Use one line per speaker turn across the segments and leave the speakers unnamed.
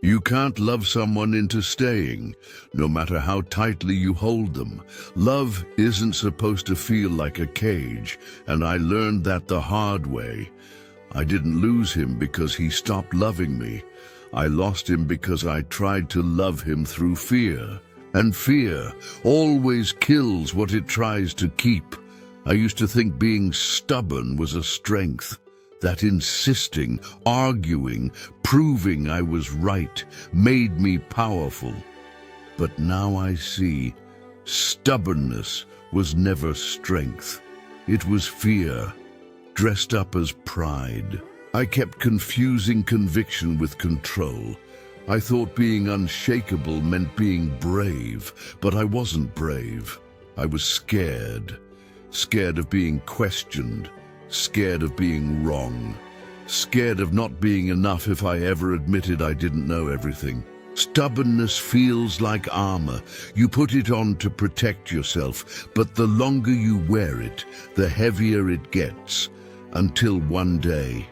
You can't love someone into staying, no matter how tightly you hold them. Love isn't supposed to feel like a cage, and I learned that the hard way. I didn't lose him because he stopped loving me. I lost him because I tried to love him through fear. And fear always kills what it tries to keep. I used to think being stubborn was a strength, that insisting, arguing, proving I was right made me powerful. But now I see, stubbornness was never strength. It was fear, dressed up as pride. I kept confusing conviction with control. I thought being unshakable meant being brave, but I wasn't brave. I was scared. Scared of being questioned. Scared of being wrong. Scared of not being enough if I ever admitted I didn't know everything. Stubbornness feels like armor. You put it on to protect yourself, but the longer you wear it, the heavier it gets, until one day,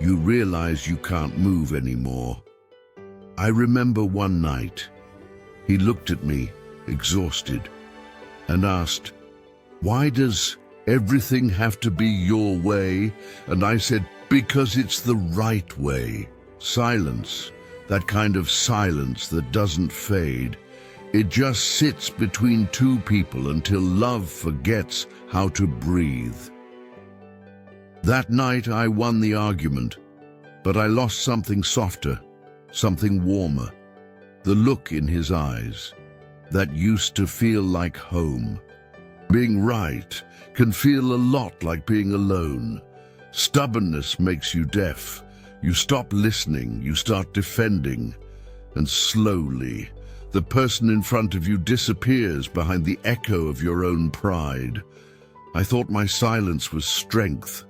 you realize you can't move anymore. I remember one night, he looked at me, exhausted, and asked, "Why does everything have to be your way?" And I said, "Because it's the right way." Silence, that kind of silence that doesn't fade. It just sits between two people until love forgets how to breathe. That night I won the argument, but I lost something softer, something warmer. The look in his eyes, that used to feel like home. Being right can feel a lot like being alone. Stubbornness makes you deaf. You stop listening, you start defending, and slowly, the person in front of you disappears behind the echo of your own pride. I thought my silence was strength,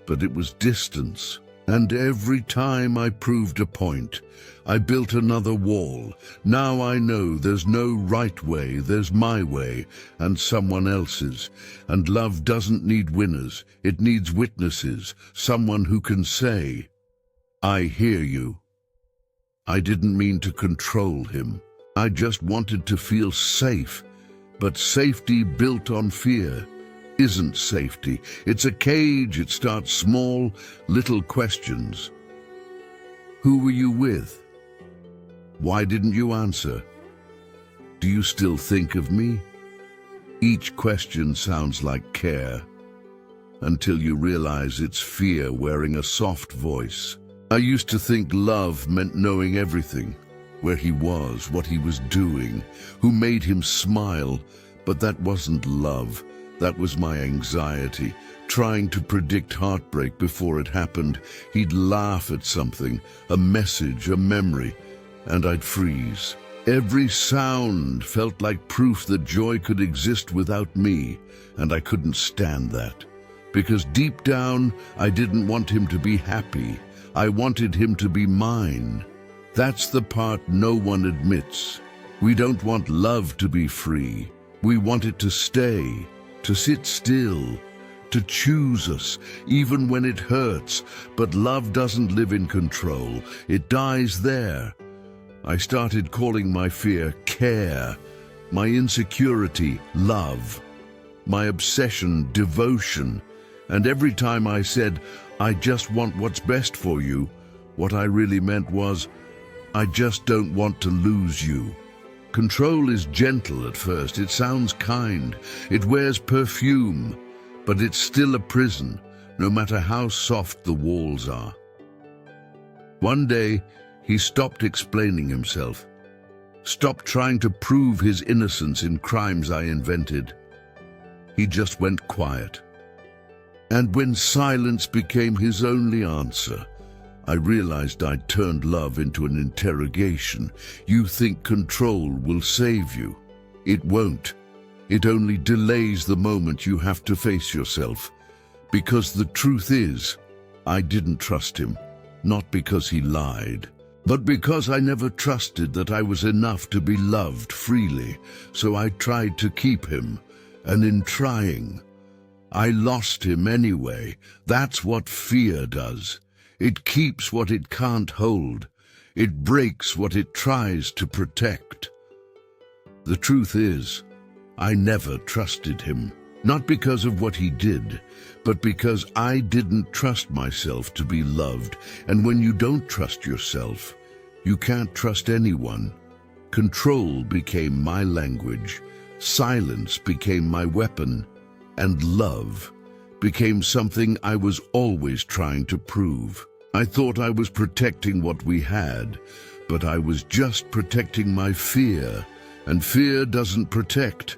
but it was distance. And every time I proved a point, I built another wall. Now I know there's no right way, there's my way and someone else's. And love doesn't need winners, it needs witnesses, someone who can say, "I hear you." I didn't mean to control him. I just wanted to feel safe. But safety built on fear isn't safety. It's a cage. It starts small, little questions. Who were you with? Why didn't you answer? Do you still think of me? Each question sounds like care, until you realize it's fear wearing a soft voice. I used to think love meant knowing everything, where he was, what he was doing, who made him smile, but that wasn't love. That was my anxiety, trying to predict heartbreak before it happened. He'd laugh at something, a message, a memory, and I'd freeze. Every sound felt like proof that joy could exist without me, and I couldn't stand that. Because deep down, I didn't want him to be happy. I wanted him to be mine. That's the part no one admits. We don't want love to be free. We want it to stay, to sit still, to choose us, even when it hurts. But love doesn't live in control. It dies there. I started calling my fear care, my insecurity love, my obsession devotion. And every time I said, "I just want what's best for you," what I really meant was, "I just don't want to lose you." Control is gentle at first. It sounds kind. It wears perfume, but it's still a prison, no matter how soft the walls are. One day, he stopped explaining himself, stopped trying to prove his innocence in crimes I invented. He just went quiet. And when silence became his only answer, I realized I'd turned love into an interrogation. You think control will save you. It won't. It only delays the moment you have to face yourself. Because the truth is, I didn't trust him. Not because he lied, but because I never trusted that I was enough to be loved freely. So I tried to keep him, and in trying, I lost him anyway. That's what fear does. It keeps what it can't hold. It breaks what it tries to protect. The truth is, I never trusted him. Not because of what he did, but because I didn't trust myself to be loved. And when you don't trust yourself, you can't trust anyone. Control became my language, silence became my weapon, and love became something I was always trying to prove. I thought I was protecting what we had, but I was just protecting my fear, and fear doesn't protect.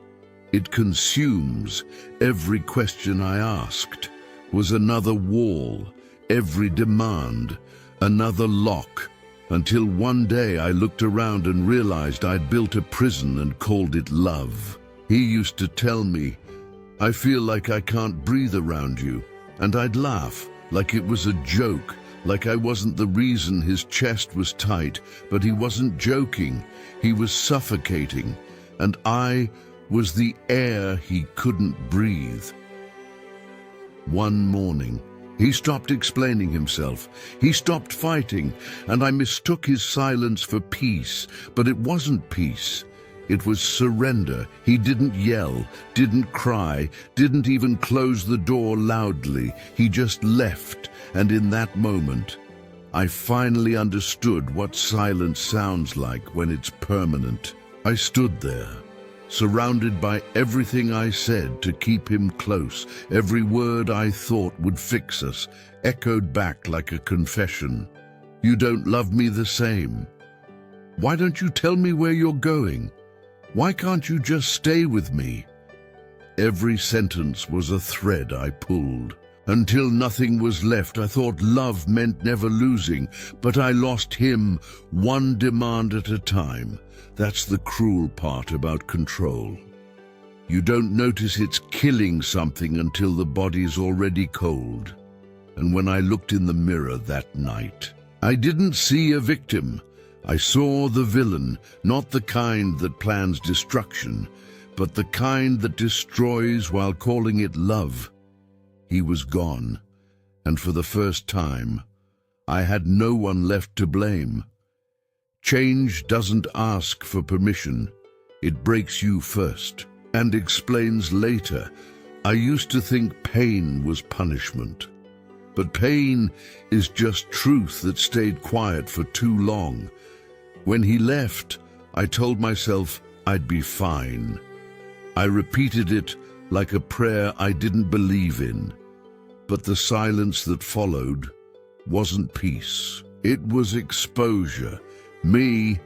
It consumes. Every question I asked was another wall, every demand, another lock, until one day I looked around and realized I'd built a prison and called it love. He used to tell me, "I feel like I can't breathe around you," and I'd laugh like it was a joke, like I wasn't the reason his chest was tight, but he wasn't joking. He was suffocating, and I was the air he couldn't breathe. One morning, he stopped explaining himself. He stopped fighting, and I mistook his silence for peace. But it wasn't peace. It was surrender. He didn't yell, didn't cry, didn't even close the door loudly. He just left, and in that moment, I finally understood what silence sounds like when it's permanent. I stood there, surrounded by everything I said to keep him close. Every word I thought would fix us echoed back like a confession. "You don't love me the same. Why don't you tell me where you're going? Why can't you just stay with me?" Every sentence was a thread I pulled. Until nothing was left, I thought love meant never losing, but I lost him one demand at a time. That's the cruel part about control. You don't notice it's killing something until the body's already cold. And when I looked in the mirror that night, I didn't see a victim. I saw the villain, not the kind that plans destruction, but the kind that destroys while calling it love. He was gone, and for the first time, I had no one left to blame. Change doesn't ask for permission. It breaks you first and explains later. I used to think pain was punishment, but pain is just truth that stayed quiet for too long. When he left, I told myself I'd be fine. I repeated it like a prayer I didn't believe in. But the silence that followed wasn't peace. It was exposure. Me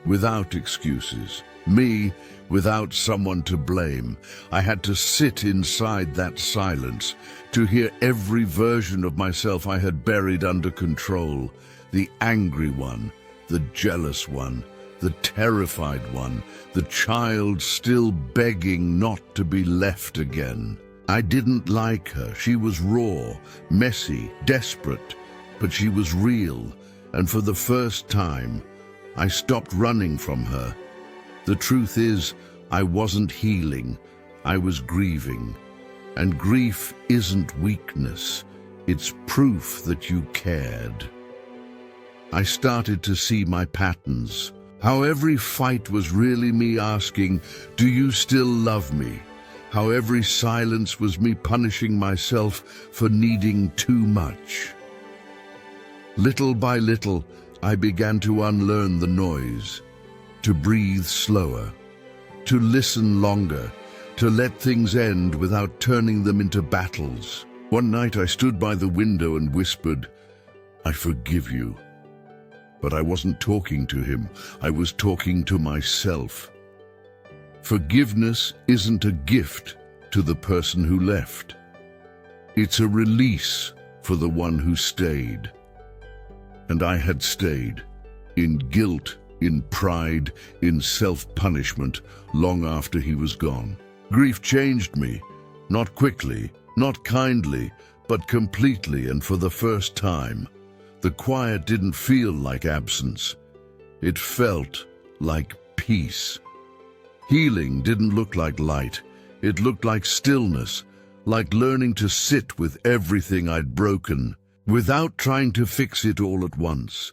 without excuses. Me without someone to blame. I had to sit inside that silence to hear every version of myself I had buried under control. The angry one, the jealous one, the terrified one, the child still begging not to be left again. I didn't like her. She was raw, messy, desperate, but she was real, and for the first time, I stopped running from her. The truth is, I wasn't healing, I was grieving. And grief isn't weakness, it's proof that you cared. I started to see my patterns, how every fight was really me asking, "Do you still love me?" How every silence was me punishing myself for needing too much. Little by little, I began to unlearn the noise, to breathe slower, to listen longer, to let things end without turning them into battles. One night I stood by the window and whispered, "I forgive you." But I wasn't talking to him, I was talking to myself. Forgiveness isn't a gift to the person who left. It's a release for the one who stayed. And I had stayed, in guilt, in pride, in self-punishment, long after he was gone. Grief changed me, not quickly, not kindly, but completely, and for the first time. The quiet didn't feel like absence. It felt like peace. Healing didn't look like light. It looked like stillness, like learning to sit with everything I'd broken, without trying to fix it all at once.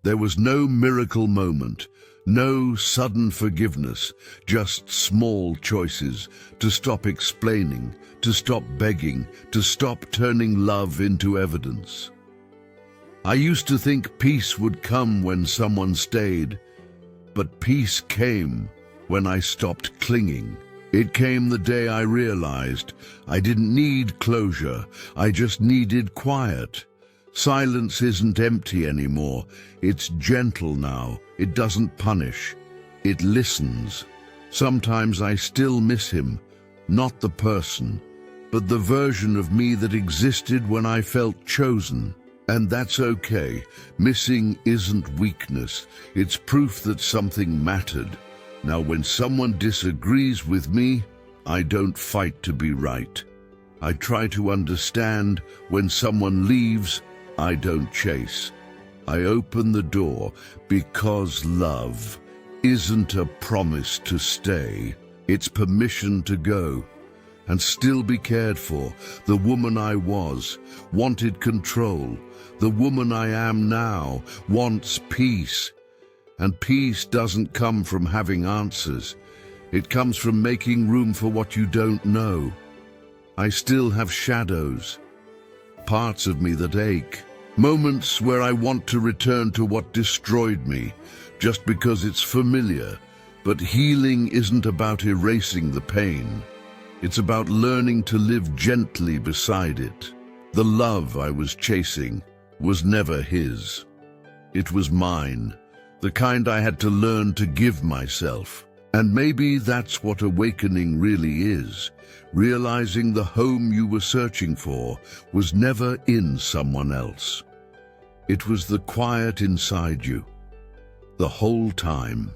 There was no miracle moment, no sudden forgiveness, just small choices to stop explaining, to stop begging, to stop turning love into evidence. I used to think peace would come when someone stayed, but peace came when I stopped clinging. It came the day I realized I didn't need closure, I just needed quiet. Silence isn't empty anymore, it's gentle now. It doesn't punish, it listens. Sometimes I still miss him, not the person, but the version of me that existed when I felt chosen. And that's okay. Missing isn't weakness, it's proof that something mattered. Now, when someone disagrees with me, I don't fight to be right. I try to understand. When someone leaves, I don't chase. I open the door, because love isn't a promise to stay. It's permission to go and still be cared for. The woman I was wanted control. The woman I am now wants peace. And peace doesn't come from having answers. It comes from making room for what you don't know. I still have shadows, parts of me that ache, moments where I want to return to what destroyed me, just because it's familiar. But healing isn't about erasing the pain. It's about learning to live gently beside it. The love I was chasing was never his. It was mine, the kind I had to learn to give myself. And maybe that's what awakening really is, realizing the home you were searching for was never in someone else. It was the quiet inside you, the whole time.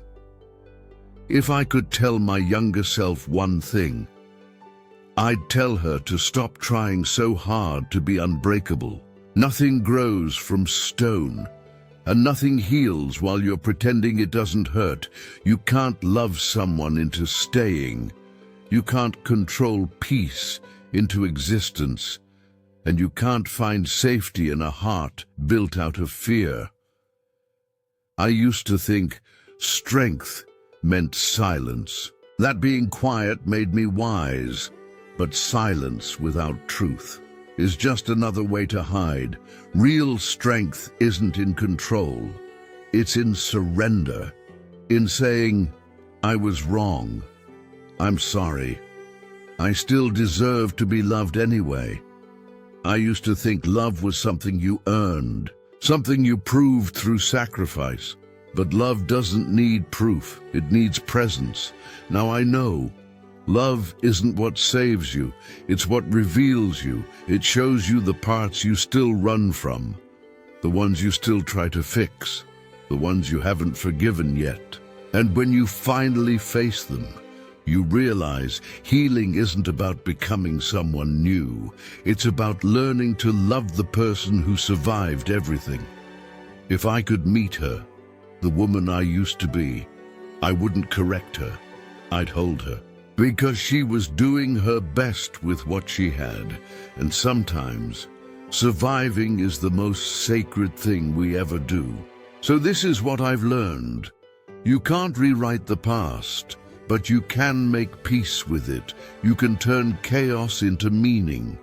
If I could tell my younger self one thing, I'd tell her to stop trying so hard to be unbreakable. Nothing grows from stone, and nothing heals while you're pretending it doesn't hurt. You can't love someone into staying. You can't control peace into existence. And you can't find safety in a heart built out of fear. I used to think strength meant silence, that being quiet made me wise. But silence without truth is just another way to hide. Real strength isn't in control. It's in surrender, in saying, I was wrong. I'm sorry. I still deserve to be loved anyway. I used to think love was something you earned, something you proved through sacrifice. But love doesn't need proof, it needs presence. Now I know. Love isn't what saves you, it's what reveals you. It shows you the parts you still run from, the ones you still try to fix, the ones you haven't forgiven yet. And when you finally face them, you realize healing isn't about becoming someone new. It's about learning to love the person who survived everything. If I could meet her, the woman I used to be, I wouldn't correct her, I'd hold her. Because she was doing her best with what she had, and sometimes surviving is the most sacred thing we ever do. So this is what I've learned. You can't rewrite the past, but you can make peace with it. You can turn chaos into meaning,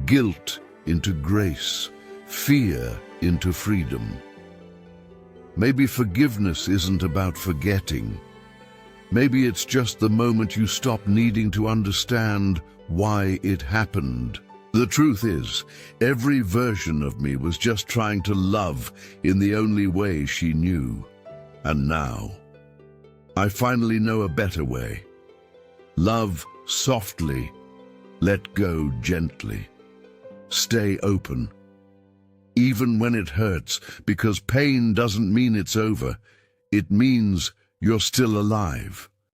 guilt into grace, fear into freedom. Maybe forgiveness isn't about forgetting. Maybe it's just the moment you stop needing to understand why it happened. The truth is, every version of me was just trying to love in the only way she knew. And now, I finally know a better way. Love softly, let go gently. Stay open, even when it hurts, because pain doesn't mean it's over. It means you're still alive.